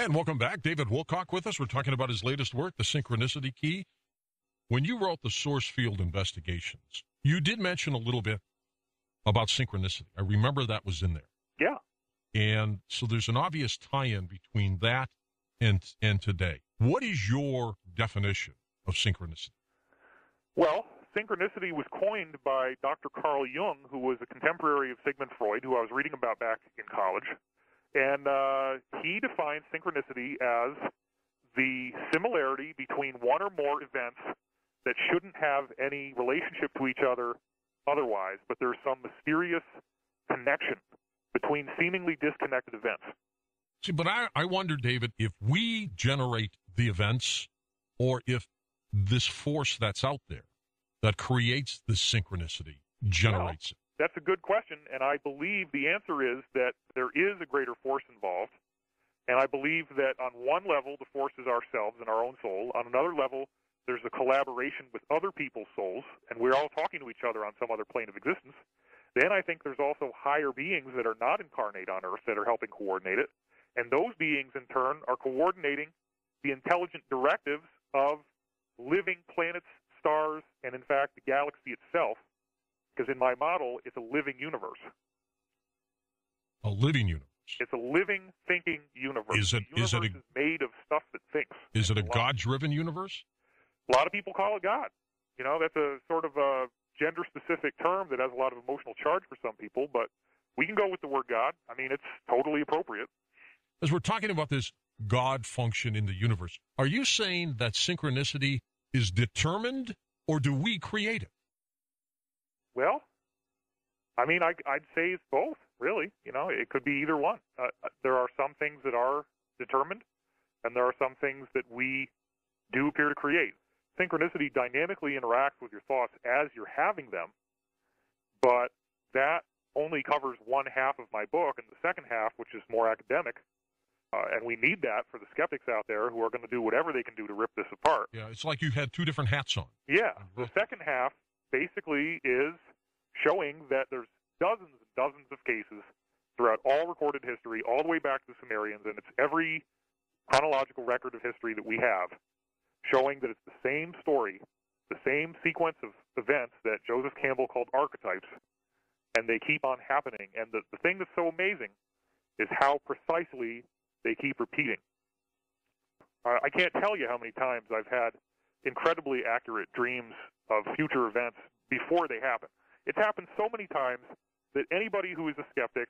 And welcome back. David Wilcock with us. We're talking about his latest work, The Synchronicity Key. When you wrote the source field investigations, you did mention a little bit about synchronicity. I remember that was in there. Yeah. And so there's an obvious tie-in between that and today. What is your definition of synchronicity? Well, synchronicity was coined by Dr. Carl Jung, who was a contemporary of Sigmund Freud, who I was reading about back in college. And he defines synchronicity as the similarity between one or more events that shouldn't have any relationship to each other otherwise, but there's some mysterious connection between seemingly disconnected events. See, but I wonder, David, if we generate the events or if this force that's out there that creates this synchronicity generates it. That's a good question, and I believe the answer is that there is a greater force involved, and I believe that on one level the force is ourselves and our own soul. On another level, there's a collaboration with other people's souls, and we're all talking to each other on some other plane of existence. Then I think there's also higher beings that are not incarnate on Earth that are helping coordinate it, and those beings in turn are coordinating the intelligent directives of living planets, stars, and in fact the galaxy itself. Because in my model, it's a living universe. A living universe. It's a living, thinking universe. Is it is made of stuff that thinks. Is it a God-driven universe? A lot of people call it God. You know, that's a sort of a gender-specific term that has a lot of emotional charge for some people, but we can go with the word God. I mean, it's totally appropriate. As we're talking about this God function in the universe, are you saying that synchronicity is determined, or do we create it? Well, I mean, I'd say it's both, really. You know, it could be either one. There are some things that are determined, and there are some things that we do appear to create. Synchronicity dynamically interacts with your thoughts as you're having them, but that only covers one half of my book, and the second half, which is more academic, and we need that for the skeptics out there who are going to do whatever they can do to rip this apart. Yeah, it's like you had two different hats on. Yeah, the second half basically is showing that there's dozens and dozens of cases throughout all recorded history, all the way back to the Sumerians, and it's every chronological record of history that we have, showing that it's the same story, the same sequence of events that Joseph Campbell called archetypes, and they keep on happening. And the thing that's so amazing is how precisely they keep repeating. I can't tell you how many times I've had incredibly accurate dreams of future events before they happen. It's happened so many times that anybody who is a skeptic,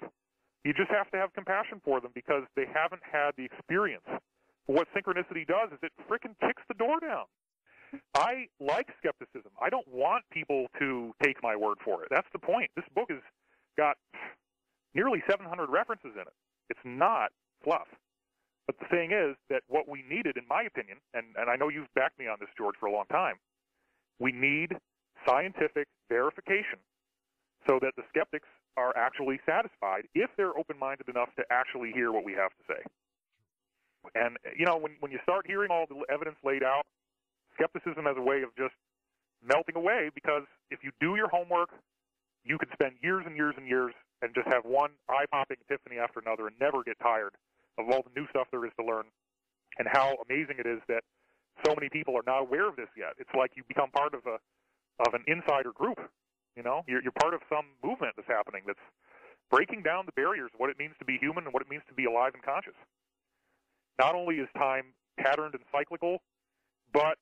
you just have to have compassion for them because they haven't had the experience. What synchronicity does is it frickin' kicks the door down. I like skepticism. I don't want people to take my word for it. That's the point. This book has got nearly 700 references in it. It's not fluff. But the thing is that what we needed, in my opinion, and I know you've backed me on this, George, for a long time, we need scientific verification so that the skeptics are actually satisfied if they're open-minded enough to actually hear what we have to say. And, you know, when you start hearing all the evidence laid out, skepticism has a way of just melting away, because if you do your homework, you could spend years and years and years and just have one eye-popping epiphany after another and never get tired of all the new stuff there is to learn and how amazing it is that so many people are not aware of this yet. It's like you become part of an insider group. You know, you're part of some movement that's happening that's breaking down the barriers of what it means to be human and what it means to be alive and conscious. Not only is time patterned and cyclical, but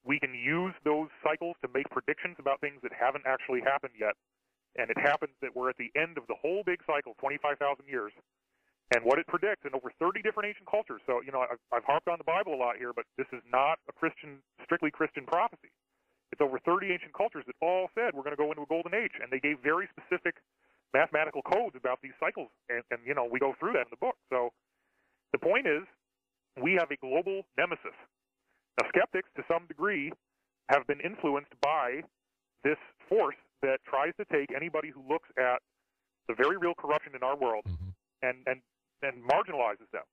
we can use those cycles to make predictions about things that haven't actually happened yet. And it happens that we're at the end of the whole big cycle, 25,000 years, and what it predicts in over 30 different ancient cultures. So, you know, I've harped on the Bible a lot here, but this is not a strictly Christian prophecy. It's over 30 ancient cultures that all said we're going to go into a golden age, and they gave very specific mathematical codes about these cycles, and you know, we go through that in the book. So the point is, we have a global nemesis. Now, skeptics, to some degree, have been influenced by this force that tries to take anybody who looks at the very real corruption in our world and marginalizes them.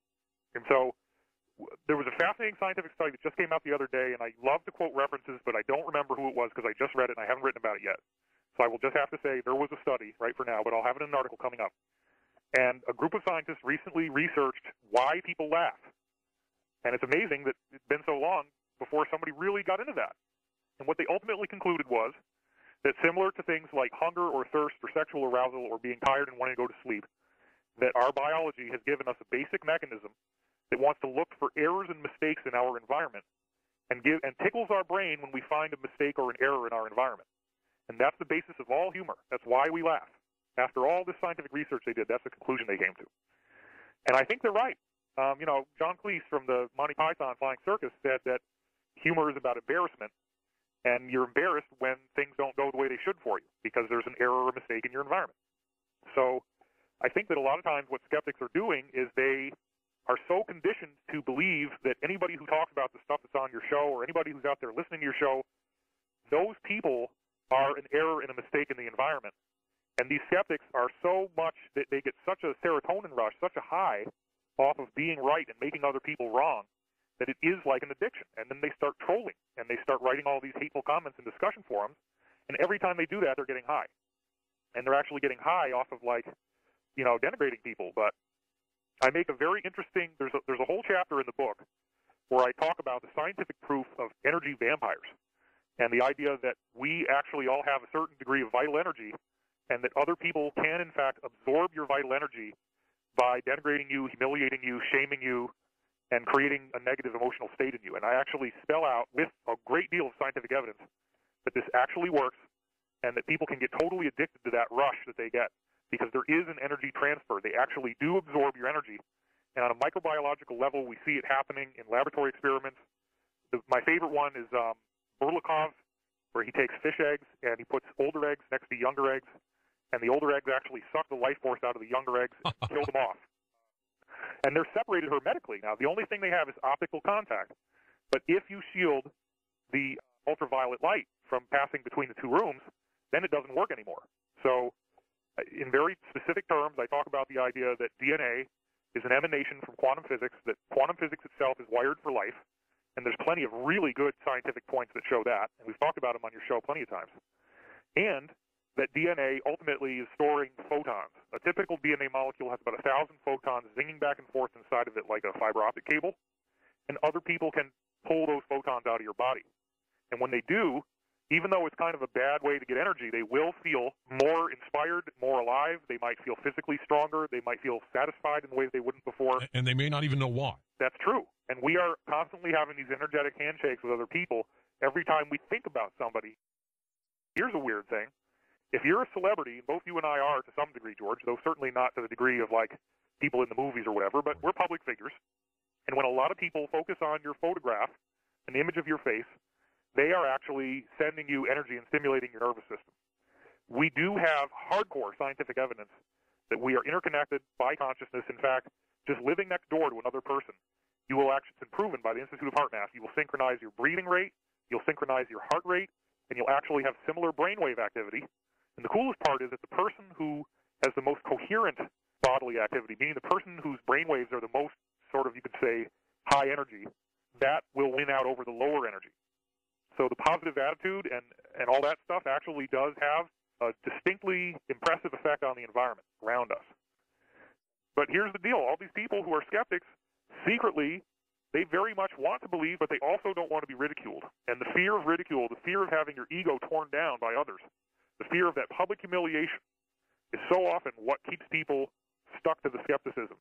And so there was a fascinating scientific study that just came out the other day, and I love to quote references, but I don't remember who it was because I just read it and I haven't written about it yet. So I will just have to say there was a study right for now, but I'll have it in an article coming up. And a group of scientists recently researched why people laugh. And it's amazing that it's been so long before somebody really got into that. And what they ultimately concluded was that similar to things like hunger or thirst or sexual arousal or being tired and wanting to go to sleep, that our biology has given us a basic mechanism that wants to look for errors and mistakes in our environment and tickles our brain when we find a mistake or an error in our environment. And that's the basis of all humor. That's why we laugh. After all this scientific research they did, that's the conclusion they came to. And I think they're right. John Cleese from the Monty Python Flying Circus said that humor is about embarrassment, and you're embarrassed when things don't go the way they should for you because there's an error or mistake in your environment. So I think that a lot of times what skeptics are doing is they are so conditioned to believe that anybody who talks about the stuff that's on your show or anybody who's out there listening to your show, those people are an error and a mistake in the environment. And these skeptics are so much that they get such a serotonin rush, such a high off of being right and making other people wrong, that it is like an addiction. And then they start trolling, and they start writing all these hateful comments in discussion forums, and every time they do that, they're getting high. And they're actually getting high off of, denigrating people. But I make a very interesting, there's a whole chapter in the book where I talk about the scientific proof of energy vampires and the idea that we actually all have a certain degree of vital energy and that other people can, in fact, absorb your vital energy by denigrating you, humiliating you, shaming you, and creating a negative emotional state in you. And I actually spell out with a great deal of scientific evidence that this actually works and that people can get totally addicted to that rush that they get because there is an energy transfer. They actually do absorb your energy. And on a microbiological level, we see it happening in laboratory experiments. My favorite one is Wilcock, where he takes fish eggs and he puts older eggs next to younger eggs, and the older eggs actually suck the life force out of the younger eggs and kill them off. And they're separated hermetically. Now, the only thing they have is optical contact. But if you shield the ultraviolet light from passing between the two rooms, then it doesn't work anymore. So in very specific terms, I talk about the idea that DNA is an emanation from quantum physics, that quantum physics itself is wired for life, and there's plenty of really good scientific points that show that, and we've talked about them on your show plenty of times. And that DNA ultimately is storing photons. A typical DNA molecule has about 1,000 photons zinging back and forth inside of it like a fiber optic cable, and other people can pull those photons out of your body. And when they do, even though it's kind of a bad way to get energy, they will feel more inspired, more alive. They might feel physically stronger. They might feel satisfied in ways they wouldn't before. And they may not even know why. That's true. And we are constantly having these energetic handshakes with other people every time we think about somebody. Here's a weird thing. If you're a celebrity, and both you and I are to some degree, George, though certainly not to the degree of like people in the movies or whatever, but we're public figures. And when a lot of people focus on your photograph, an image of your face, they are actually sending you energy and stimulating your nervous system. We do have hardcore scientific evidence that we are interconnected by consciousness. In fact, just living next door to another person, you will actually, it's been proven by the Institute of Heart Math, you will synchronize your breathing rate, you'll synchronize your heart rate, and you'll actually have similar brainwave activity. And the coolest part is that the person who has the most coherent bodily activity, meaning the person whose brainwaves are the most sort of, you could say, high energy, that will win out over the lower energy. So the positive attitude and all that stuff actually does have a distinctly impressive effect on the environment around us. But here's the deal. All these people who are skeptics, secretly, they very much want to believe, but they also don't want to be ridiculed. And the fear of ridicule, the fear of having your ego torn down by others, the fear of that public humiliation is so often what keeps people stuck to the skepticism.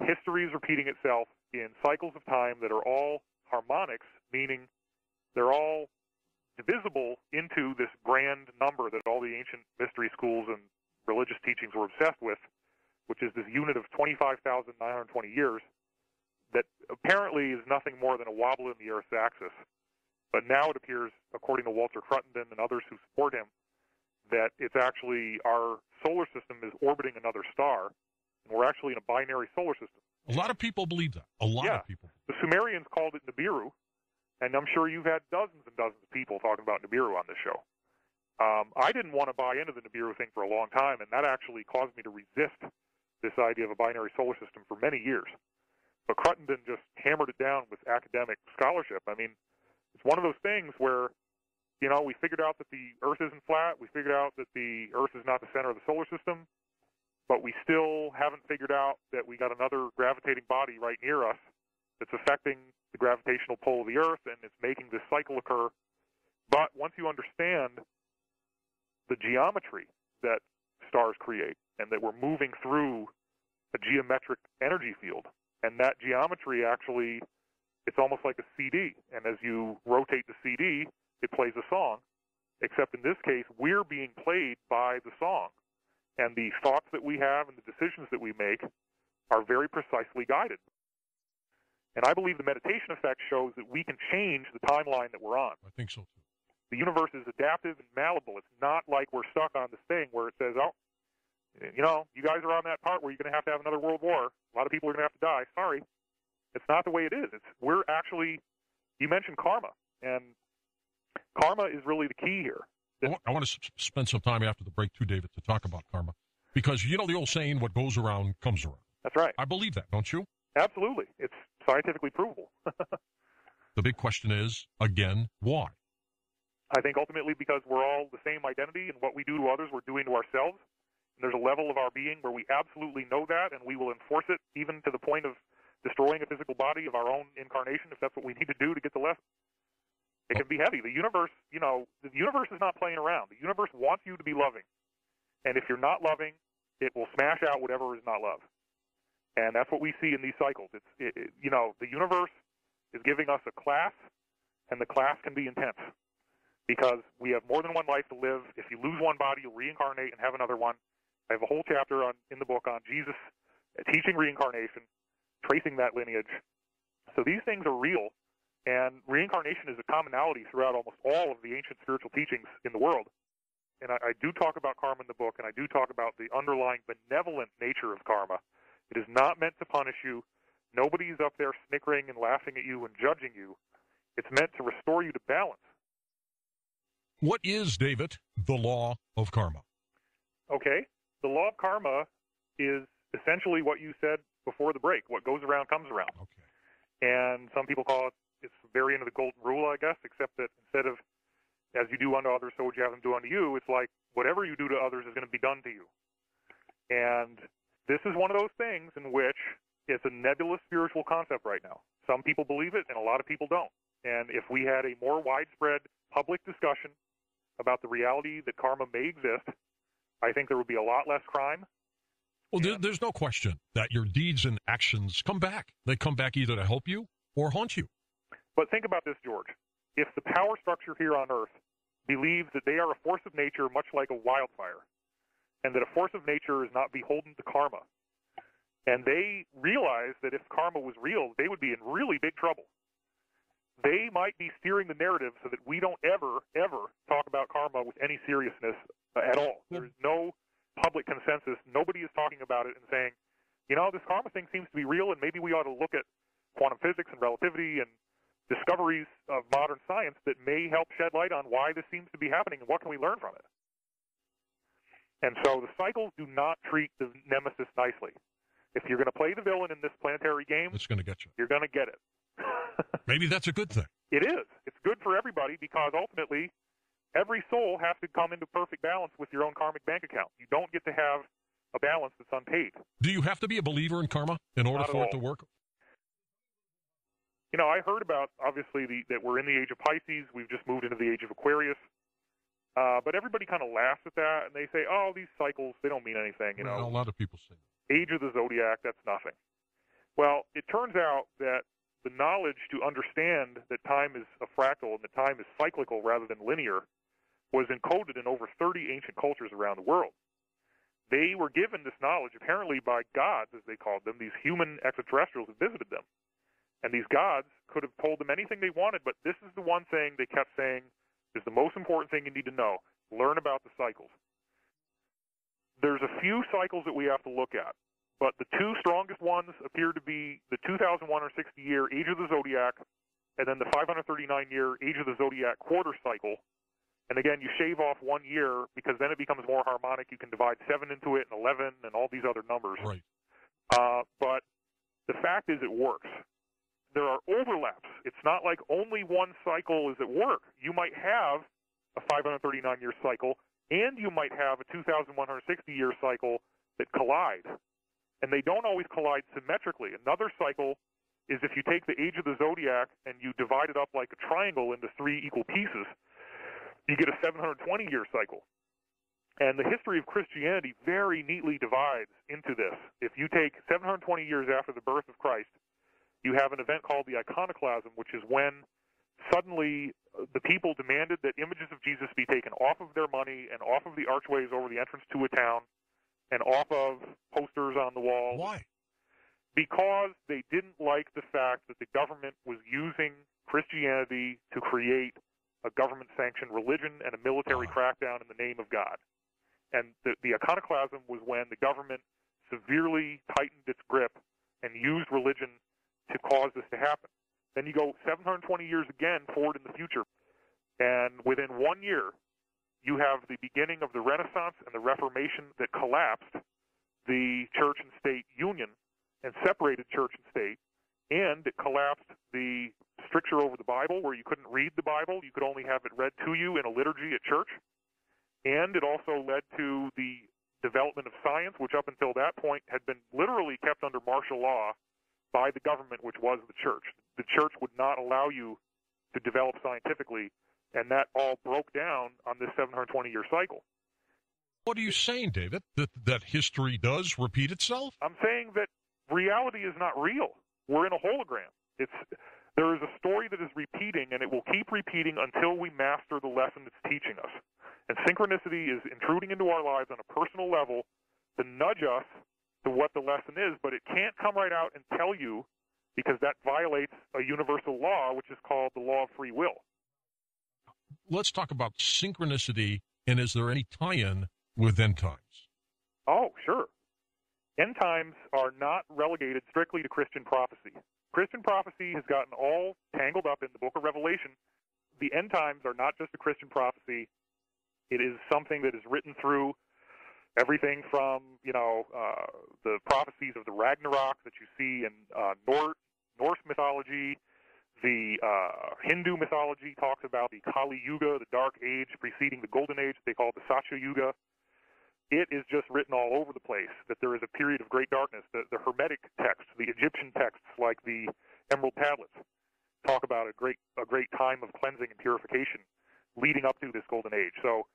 History is repeating itself in cycles of time that are all harmonics, meaning they're all divisible into this grand number that all the ancient mystery schools and religious teachings were obsessed with, which is this unit of 25,920 years that apparently is nothing more than a wobble in the Earth's axis. But now it appears, according to Walter Cruttenden and others who support him, that it's actually our solar system is orbiting another star, and we're actually in a binary solar system. A lot of people believe that. A lot of people. The Sumerians called it Nibiru, and I'm sure you've had dozens and dozens of people talking about Nibiru on this show. I didn't want to buy into the Nibiru thing for a long time, and that actually caused me to resist this idea of a binary solar system for many years. But Cruttenden just hammered it down with academic scholarship. I mean, it's one of those things where, we figured out that the Earth isn't flat. We figured out that the Earth is not the center of the solar system. but we still haven't figured out that we got another gravitating body right near us that's affecting the gravitational pull of the Earth, and it's making this cycle occur. But once you understand the geometry that stars create, and that we're moving through a geometric energy field, and that geometry actually, it's almost like a CD, and as you rotate the CD, it plays a song, except in this case, we're being played by the song. And the thoughts that we have and the decisions that we make are very precisely guided. And I believe the meditation effect shows that we can change the timeline that we're on. I think so, too. The universe is adaptive and malleable. It's not like we're stuck on this thing where it says, oh, you know, you guys are on that part where you're going to have another world war. A lot of people are going to have to die. Sorry. It's not the way it is. We're actually, you mentioned karma, and karma is really the key here. I want to spend some time after the break, too, David, to talk about karma. Because you know the old saying, what goes around comes around. That's right. I believe that, don't you? Absolutely. It's scientifically provable. The big question is, again, why? I think ultimately because we're all the same identity, and what we do to others, we're doing to ourselves. And there's a level of our being where we absolutely know that, and we will enforce it even to the point of destroying a physical body of our own incarnation if that's what we need to do to get the lesson. It can be heavy. The universe, you know, the universe is not playing around. The universe wants you to be loving. And if you're not loving, it will smash out whatever is not love. And that's what we see in these cycles. You know, the universe is giving us a class, and the class can be intense because we have more than one life to live. If you lose one body, you'll reincarnate and have another one. I have a whole chapter in the book on Jesus teaching reincarnation, tracing that lineage. So these things are real. And reincarnation is a commonality throughout almost all of the ancient spiritual teachings in the world. And I do talk about karma in the book, and I do talk about the underlying benevolent nature of karma. It is not meant to punish you. Nobody's up there snickering and laughing at you and judging you. It's meant to restore you to balance. What is, David, the law of karma? Okay. The law of karma is essentially what you said before the break. What goes around comes around. Okay. And some people call it, it's a variant of the golden rule, I guess, except that instead of as you do unto others, so would you have them do unto you, it's like whatever you do to others is going to be done to you. And this is one of those things in which it's a nebulous spiritual concept right now. Some people believe it, and a lot of people don't. And if we had a more widespread public discussion about the reality that karma may exist, I think there would be a lot less crime. Well, there's no question that your deeds and actions come back. They come back either to help you or haunt you. But think about this, George. If the power structure here on Earth believes that they are a force of nature much like a wildfire, and that a force of nature is not beholden to karma, and they realize that if karma was real, they would be in really big trouble. They might be steering the narrative so that we don't ever talk about karma with any seriousness at all. There's no public consensus. Nobody is talking about it and saying, you know, this karma thing seems to be real, and maybe we ought to look at quantum physics and relativity and discoveries of modern science that may help shed light on why this seems to be happening and what can we learn from it. And so the cycles do not treat the nemesis nicely. If you're going to play the villain in this planetary game, it's going to get you. You're going to get it. Maybe that's a good thing. It is. It's good for everybody because ultimately every soul has to come into perfect balance with your own karmic bank account. You don't get to have a balance that's unpaid. Do you have to be a believer in karma in order for it to work? You know, I heard about, obviously, that we're in the age of Pisces. We've just moved into the age of Aquarius. But everybody kind of laughs at that, and they say, oh, these cycles, they don't mean anything. You know, a lot of people say that. Age of the zodiac, that's nothing. Well, it turns out that the knowledge to understand that time is a fractal and that time is cyclical rather than linear was encoded in over 30 ancient cultures around the world. They were given this knowledge apparently by gods, as they called them, these human extraterrestrials who visited them. And these gods could have told them anything they wanted, but this is the one thing they kept saying is the most important thing you need to know. Learn about the cycles. There's a few cycles that we have to look at, but the two strongest ones appear to be the 2,160-year Age of the Zodiac and then the 539-year Age of the Zodiac quarter cycle. And again, you shave off 1 year because then it becomes more harmonic. You can divide 7 into it and 11 and all these other numbers. Right. But the fact is it works. There are overlaps. It's not like only one cycle is at work. You might have a 539-year cycle, and you might have a 2,160-year cycle that collide, and they don't always collide symmetrically. Another cycle is if you take the age of the zodiac and you divide it up like a triangle into 3 equal pieces, you get a 720-year cycle. And the history of Christianity very neatly divides into this. If you take 720 years after the birth of Christ, you have an event called the iconoclasm, which is when suddenly the people demanded that images of Jesus be taken off of their money and off of the archways over the entrance to a town and off of posters on the wall. Why? Because they didn't like the fact that the government was using Christianity to create a government-sanctioned religion and a military crackdown in the name of God. And the iconoclasm was when the government severely tightened its grip and used religion to cause this to happen. Then you go 720 years again forward in the future, and within 1 year, you have the beginning of the Renaissance and the Reformation that collapsed the church and state union and separated church and state, and it collapsed the stricture over the Bible, where you couldn't read the Bible, you could only have it read to you in a liturgy at church. And it also led to the development of science, which up until that point had been literally kept under martial law by the government, which was the church. The church would not allow you to develop scientifically, and that all broke down on this 720-year cycle. What are you saying, David? That history does repeat itself? I'm saying that reality is not real. We're in a hologram. There is a story that is repeating, and it will keep repeating until we master the lesson it's teaching us. And synchronicity is intruding into our lives on a personal level to nudge us to what the lesson is, but it can't come right out and tell you, because that violates a universal law, which is called the law of free will. Let's talk about synchronicity, and is there any tie-in with end times? Oh, sure. End times are not relegated strictly to Christian prophecy. Christian prophecy has gotten all tangled up in the book of Revelation. The end times are not just a Christian prophecy. It is something that is written through everything from, the prophecies of the Ragnarok that you see in Norse mythology. The Hindu mythology talks about the Kali Yuga, the dark age preceding the golden age they call the Satya Yuga. It is just written all over the place that there is a period of great darkness. The Hermetic texts, the Egyptian texts like the Emerald Tablets, talk about a great time of cleansing and purification leading up to this golden age. So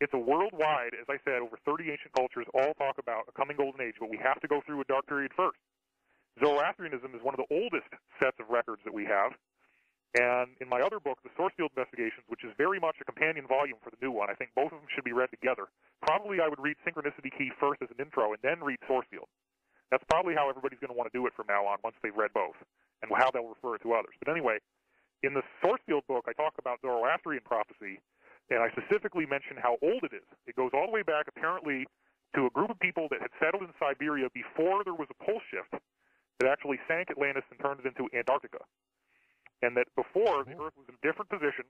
it's a worldwide, as I said, over 30 ancient cultures all talk about a coming golden age, but we have to go through a dark period first. Zoroastrianism is one of the oldest sets of records that we have. And in my other book, The Source Field Investigations, which is very much a companion volume for the new one, I think both of them should be read together. Probably I would read Synchronicity Key first as an intro and then read Source Field. That's probably how everybody's going to want to do it from now on once they've read both, and how they'll refer it to others. But anyway, in the Source Field book, I talk about Zoroastrian prophecy, and I specifically mention how old it is. It goes all the way back, apparently, to a group of people that had settled in Siberia before there was a pole shift that actually sank Atlantis and turned it into Antarctica. And that before, the Earth was in a different position,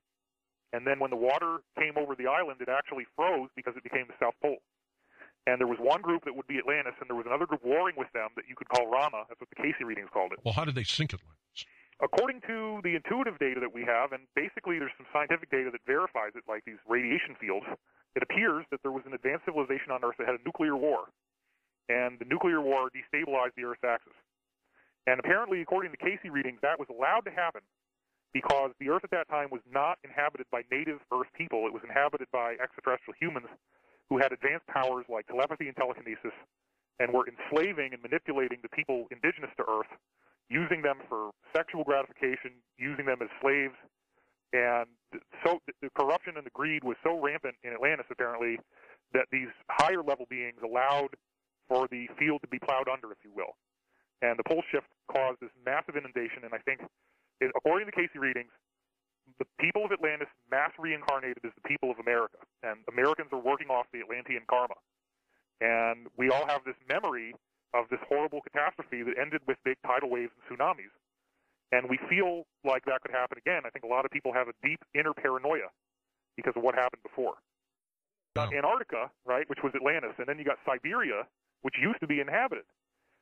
and then when the water came over the island, it actually froze because it became the South Pole. And there was one group that would be Atlantis, and there was another group warring with them that you could call Rama. That's what the Cayce readings called it. Well, how did they sink Atlantis? According to the intuitive data that we have, and basically there's some scientific data that verifies it, like these radiation fields, it appears that there was an advanced civilization on Earth that had a nuclear war, and the nuclear war destabilized the Earth's axis. And apparently, according to Cayce readings, that was allowed to happen because the Earth at that time was not inhabited by native Earth people. It was inhabited by extraterrestrial humans who had advanced powers like telepathy and telekinesis and were enslaving and manipulating the people indigenous to Earth, using them for sexual gratification, using them as slaves. And so the corruption and the greed was so rampant in Atlantis, apparently, that these higher-level beings allowed for the field to be plowed under, if you will. And the pole shift caused this massive inundation, and I think, according to Cayce readings, the people of Atlantis mass reincarnated as the people of America, and Americans are working off the Atlantean karma. And we all have this memory of this horrible catastrophe that ended with big tidal waves and tsunamis. And we feel like that could happen again. I think a lot of people have a deep inner paranoia because of what happened before. You got Antarctica, right, which was Atlantis, and then you got Siberia, which used to be inhabited.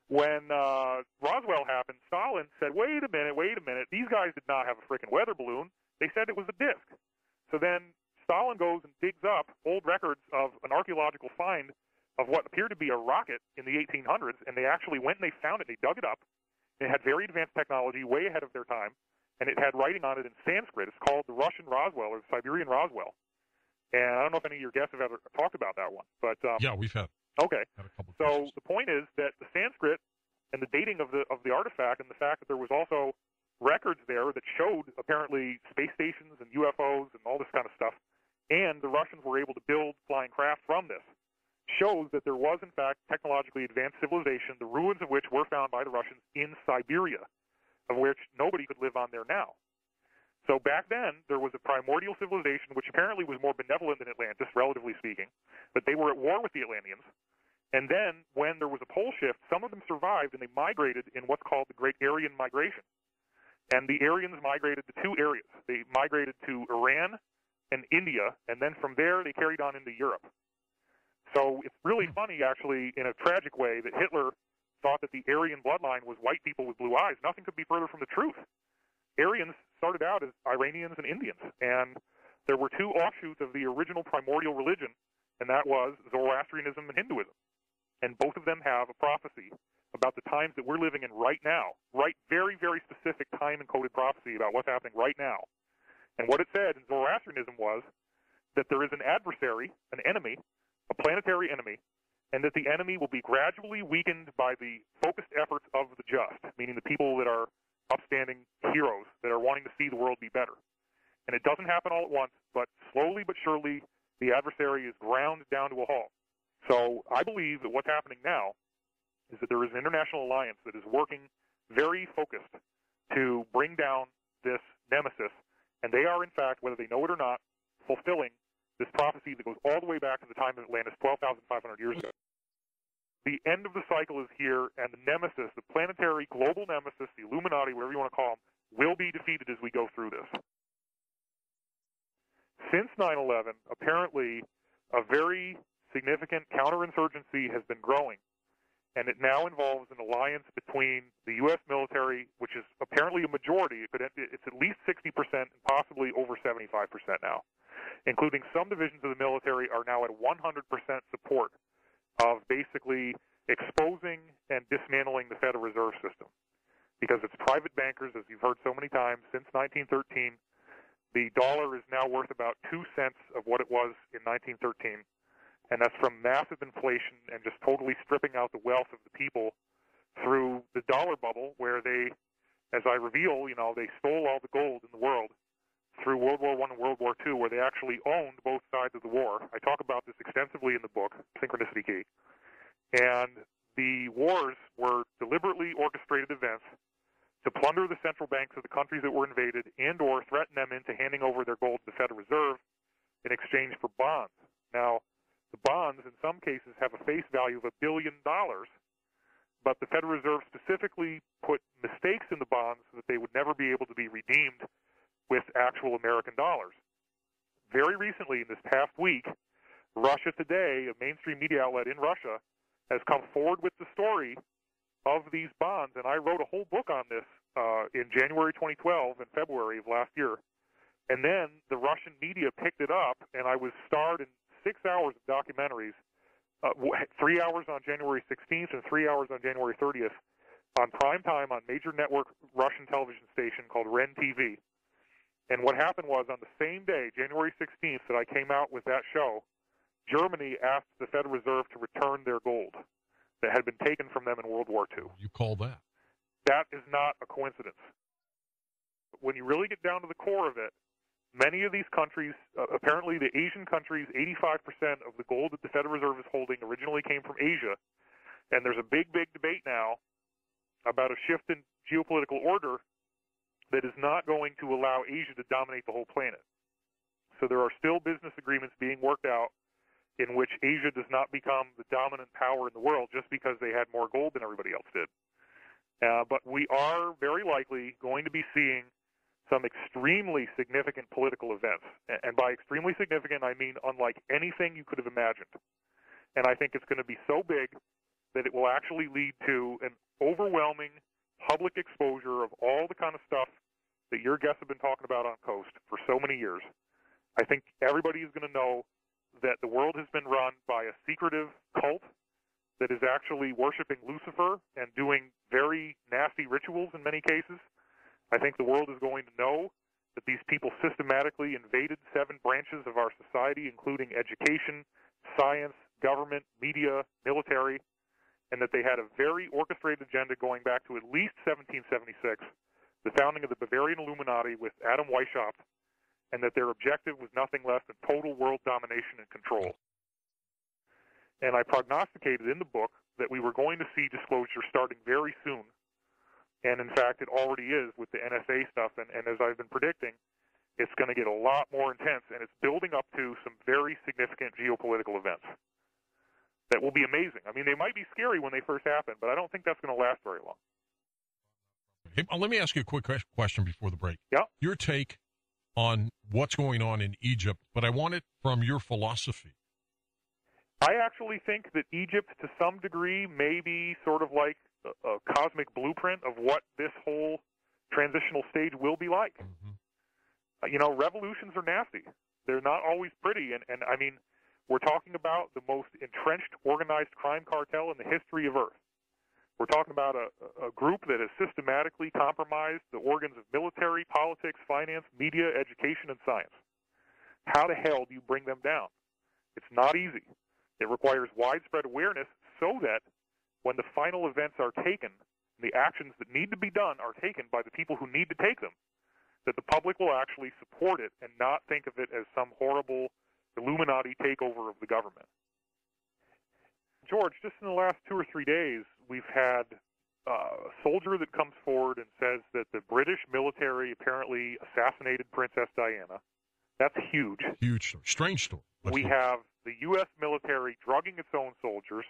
When Roswell happened, Stalin said, wait a minute, these guys did not have a freaking weather balloon. They said it was a disk. So then Stalin goes and digs up old records of an archaeological find of what appeared to be a rocket in the 1800s, and they actually went and they found it. They dug it up. It had very advanced technology, way ahead of their time, and it had writing on it in Sanskrit. It's called the Russian Roswell or the Siberian Roswell. And I don't know if any of your guests have ever talked about that one, but yeah, we've had. Okay. Had a couple so cases. The point is that the Sanskrit and the dating of the artifact, and the fact that there was also records there that showed apparently space stations and UFOs and all this kind of stuff, and the Russians were able to build flying craft from this, shows that there was in fact technologically advanced civilization, the ruins of which were found by the Russians in Siberia, of which nobody could live on there now. So back then, there was a primordial civilization which apparently was more benevolent than Atlantis, relatively speaking, but they were at war with the Atlanteans. And then, when there was a pole shift, some of them survived, and they migrated in what's called the Great Aryan Migration. And the Aryans migrated to two areas. They migrated to Iran and India, and then from there, they carried on into Europe. So it's really funny, actually, in a tragic way, that Hitler thought that the Aryan bloodline was white people with blue eyes. Nothing could be further from the truth. Aryans started out as Iranians and Indians, and there were two offshoots of the original primordial religion, and that was Zoroastrianism and Hinduism. And both of them have a prophecy about the times that we're living in right now, right, very, very specific time-encoded prophecy about what's happening right now. And what it said in Zoroastrianism was that there is an adversary, an enemy, a planetary enemy, and that the enemy will be gradually weakened by the focused efforts of the just, meaning the people that are upstanding heroes that are wanting to see the world be better. And it doesn't happen all at once, but slowly but surely the adversary is ground down to a halt. So I believe that what's happening now is that there is an international alliance that is working very focused to bring down this nemesis, and they are, in fact, whether they know it or not, fulfilling this prophecy that goes all the way back to the time of Atlantis, 12,500 years ago. The end of the cycle is here, and the nemesis, the planetary global nemesis, the Illuminati, whatever you want to call them, will be defeated as we go through this. Since 9/11, apparently a very significant counterinsurgency has been growing, and it now involves an alliance between the U.S. military, which is apparently a majority. It's at least 60% and possibly over 75% now, including some divisions of the military are now at 100% support of basically exposing and dismantling the Federal Reserve System. Because it's private bankers, as you've heard so many times, since 1913. The dollar is now worth about 2 cents of what it was in 1913. And that's from massive inflation and just totally stripping out the wealth of the people through the dollar bubble, where they, as I reveal, they stole all the gold in the world through World War I and World War II, where they actually owned both sides of the war. I talk about this extensively in the book, Synchronicity Key. And the wars were deliberately orchestrated events to plunder the central banks of the countries that were invaded and or threaten them into handing over their gold to the Federal Reserve in exchange for bonds. Now, the bonds, in some cases, have a face value of $1 billion, but the Federal Reserve specifically put mistakes in the bonds so that they would never be able to be redeemed with actual American dollars. Very recently, in this past week, Russia Today, a mainstream media outlet in Russia, has come forward with the story of these bonds, and I wrote a whole book on this in January 2012 and February of last year. And then the Russian media picked it up, and I was starred in 6 hours of documentaries, 3 hours on January 16th and 3 hours on January 30th, on prime time on major network Russian television station called REN TV. And what happened was, on the same day, January 16th, that I came out with that show, Germany asked the Federal Reserve to return their gold that had been taken from them in World War II. You call that? That is not a coincidence. When you really get down to the core of it, many of these countries, apparently the Asian countries, 85% of the gold that the Federal Reserve is holding originally came from Asia. And there's a big, big debate now about a shift in geopolitical order that is not going to allow Asia to dominate the whole planet. So there are still business agreements being worked out in which Asia does not become the dominant power in the world just because they had more gold than everybody else did. But we are very likely going to be seeing some extremely significant political events. And by extremely significant, I mean unlike anything you could have imagined. And I think it's going to be so big that it will actually lead to an overwhelming public exposure of all the kind of stuff that your guests have been talking about on Coast for so many years. I think everybody is going to know that the world has been run by a secretive cult that is actually worshiping Lucifer and doing very nasty rituals in many cases. I think the world is going to know that these people systematically invaded 7 branches of our society, including education, science, government, media, military, and that they had a very orchestrated agenda going back to at least 1776, the founding of the Bavarian Illuminati with Adam Weishaupt, and that their objective was nothing less than total world domination and control. And I prognosticated in the book that we were going to see disclosure starting very soon. And in fact, it already is with the NSA stuff. And as I've been predicting, it's going to get a lot more intense. And it's building up to some very significant geopolitical events that will be amazing. I mean, they might be scary when they first happen, but I don't think that's going to last very long. Hey, let me ask you a quick question before the break. Yeah. Your take on what's going on in Egypt, but I want it from your philosophy. I actually think that Egypt, to some degree, may be sort of like a cosmic blueprint of what this whole transitional stage will be like. Mm-hmm. You know, revolutions are nasty. They're not always pretty. And I mean, we're talking about the most entrenched organized crime cartel in the history of Earth. We're talking about a group that has systematically compromised the organs of military, politics, finance, media, education, and science. How the hell do you bring them down? It's not easy. It requires widespread awareness so that when the final events are taken, the actions that need to be done are taken by the people who need to take them, that the public will actually support it and not think of it as some horrible Illuminati takeover of the government. George, just in the last 2 or 3 days, we've had a soldier that comes forward and says that the British military apparently assassinated Princess Diana. That's huge. Huge story. Strange story. We have the U.S. military drugging its own soldiers.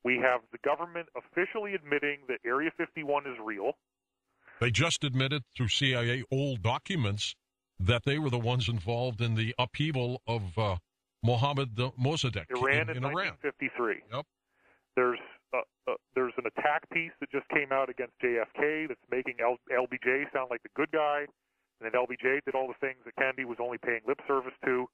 We have the government officially admitting that Area 51 is real. They just admitted through CIA old documents that they were the ones involved in the upheaval of Mohammed Mossadegh in Iran. 1953. Yep. There's an attack piece that just came out against JFK that's making LBJ sound like the good guy, and then LBJ did all the things that Kennedy was only paying lip service to.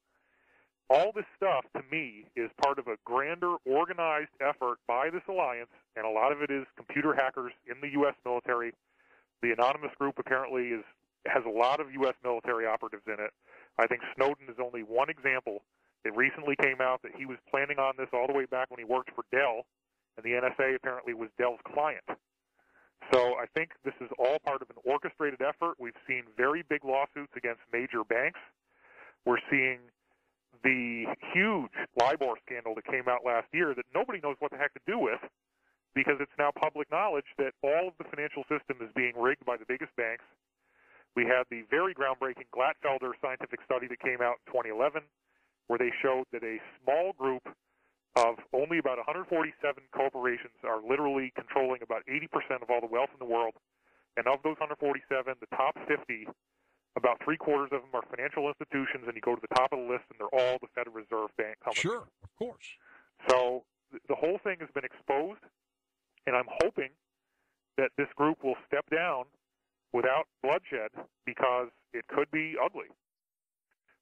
All this stuff, to me, is part of a grander, organized effort by this alliance, and a lot of it is computer hackers in the U.S. military. The anonymous group apparently has a lot of U.S. military operatives in it. I think Snowden is only one example. It recently came out that he was planning on this all the way back when he worked for Dell, and the NSA apparently was Dell's client. So I think this is all part of an orchestrated effort. We've seen very big lawsuits against major banks. We're seeing the huge LIBOR scandal that came out last year that nobody knows what the heck to do with, because it's now public knowledge that all of the financial system is being rigged by the biggest banks. We had the very groundbreaking Glatfelder scientific study that came out in 2011, where they showed that a small group of only about 147 corporations are literally controlling about 80% of all the wealth in the world. And of those 147, the top 50, about 3/4 of them are financial institutions, and you go to the top of the list, and they're all the Federal Reserve Bank companies. Sure, of course. So the whole thing has been exposed, and I'm hoping that this group will step down without bloodshed, because it could be ugly.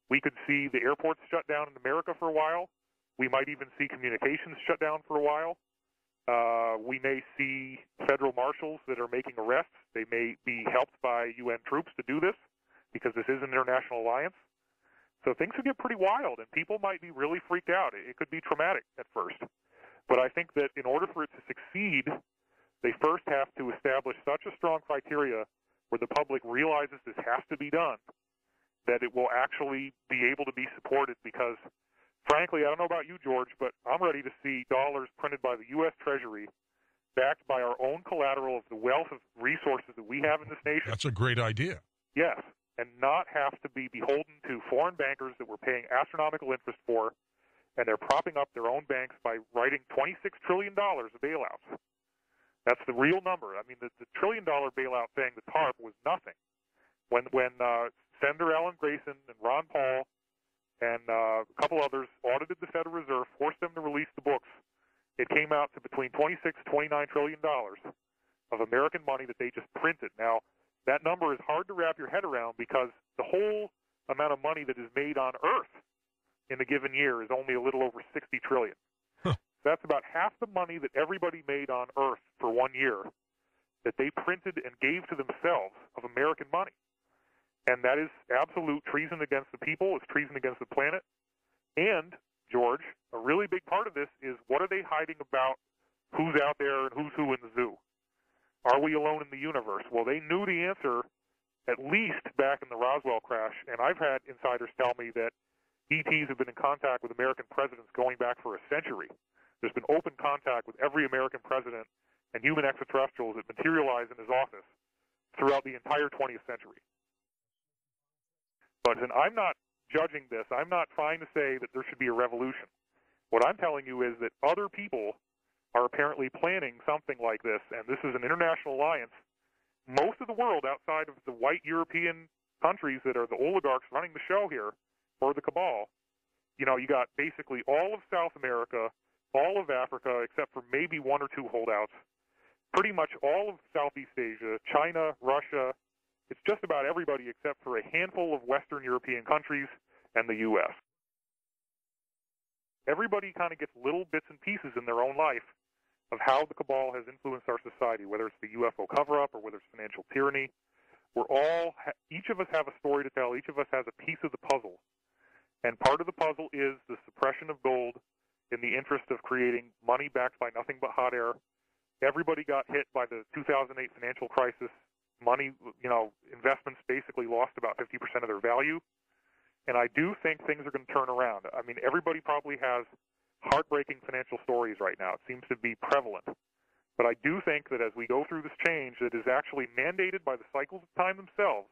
We could see the airports shut down in America for a while. We might even see communications shut down for a while. We may see federal marshals that are making arrests. They may be helped by UN troops to do this, because this is an international alliance. So things could get pretty wild, and people might be really freaked out. It could be traumatic at first. But I think that in order for it to succeed, they first have to establish such a strong criteria where the public realizes this has to be done, that it will actually be able to be supported. Because, frankly, I don't know about you, George, but I'm ready to see dollars printed by the U.S. Treasury, backed by our own collateral of the wealth of resources that we have in this nation. That's a great idea. Yes, and not have to be beholden to foreign bankers that we're paying astronomical interest for, and they're propping up their own banks by writing $26 trillion of bailouts. That's the real number. I mean, the $1 trillion bailout thing, the TARP, was nothing. When Senator Alan Grayson and Ron Paul and a couple others audited the Federal Reserve, forced them to release the books, it came out to between $26 to $29 trillion of American money that they just printed. Now, that number is hard to wrap your head around, because the whole amount of money that is made on Earth in a given year is only a little over 60 trillion. Huh. That's about half the money that everybody made on Earth for 1 year that they printed and gave to themselves of American money. And that is absolute treason against the people. It's treason against the planet. And, George, a really big part of this is what are they hiding about who's out there and who's who in the zoo? Are we alone in the universe? Well, they knew the answer at least back in the Roswell crash, and I've had insiders tell me that ETs have been in contact with American presidents going back for a century. There's been open contact with every American president and human extraterrestrials that materialize in his office throughout the entire 20th century. But and I'm not judging this. I'm not trying to say that there should be a revolution. What I'm telling you is that other people are apparently planning something like this, and this is an international alliance. Most of the world outside of the white European countries that are the oligarchs running the show here, or the cabal, you know, you got basically all of South America, all of Africa, except for maybe one or two holdouts, pretty much all of Southeast Asia, China, Russia. It's just about everybody except for a handful of Western European countries and the U.S. Everybody kind of gets little bits and pieces in their own life of how the cabal has influenced our society, whether it's the UFO cover-up or whether it's financial tyranny. Each of us have a story to tell. Each of us has a piece of the puzzle. And part of the puzzle is the suppression of gold in the interest of creating money backed by nothing but hot air. Everybody got hit by the 2008 financial crisis. Money, investments basically lost about 50% of their value. And I do think things are going to turn around. I mean, everybody probably has heartbreaking financial stories right now. It seems to be prevalent. But I do think that as we go through this change that is actually mandated by the cycles of time themselves,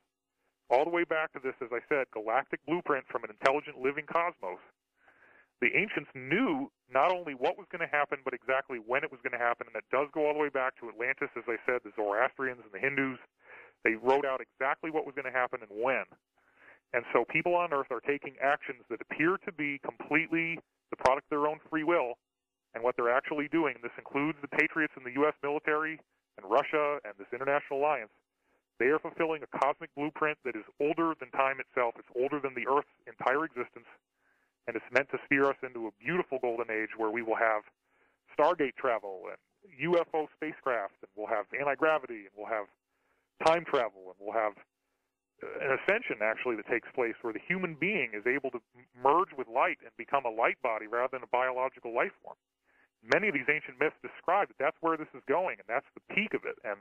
all the way back to this, as I said, galactic blueprint from an intelligent living cosmos, the ancients knew not only what was going to happen, but exactly when it was going to happen. And that does go all the way back to Atlantis, as I said, the Zoroastrians and the Hindus. They wrote out exactly what was going to happen and when. And so people on Earth are taking actions that appear to be completely the product of their own free will, and what they're actually doing, and this includes the patriots in the U.S. military and Russia and this international alliance, they are fulfilling a cosmic blueprint that is older than time itself. It's older than the Earth's entire existence, and it's meant to steer us into a beautiful golden age where we will have Stargate travel and UFO spacecraft, and we'll have anti-gravity, and we'll have time travel, and we'll have an ascension, actually, that takes place where the human being is able to merge with light and become a light body rather than a biological life form. Many of these ancient myths describe that that's where this is going, and that's the peak of it. And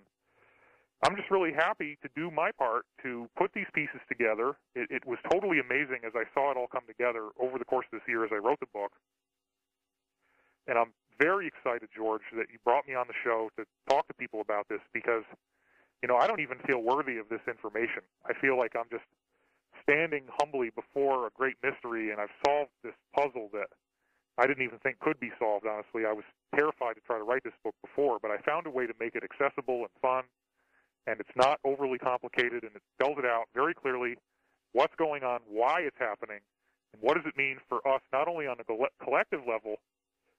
I'm just really happy to do my part to put these pieces together. It was totally amazing as I saw it all come together over the course of this year as I wrote the book. And I'm very excited, George, that you brought me on the show to talk to people about this because I don't even feel worthy of this information. I feel like I'm just standing humbly before a great mystery, and I've solved this puzzle that I didn't even think could be solved, honestly. I was terrified to try to write this book before, but I found a way to make it accessible and fun, and it's not overly complicated, and it spells it out very clearly what's going on, why it's happening, and what does it mean for us, not only on a collective level,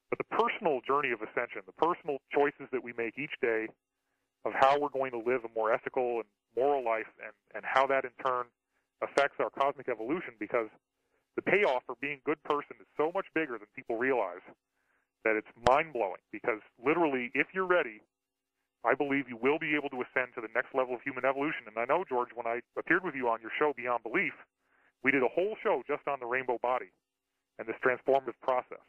but the personal journey of ascension, the personal choices that we make each day of how we're going to live a more ethical and moral life, and how that in turn affects our cosmic evolution, because the payoff for being a good person is so much bigger than people realize that it's mind-blowing. Because literally, if you're ready, I believe you will be able to ascend to the next level of human evolution. And I know, George, when I appeared with you on your show, Beyond Belief, we did a whole show just on the rainbow body and this transformative process.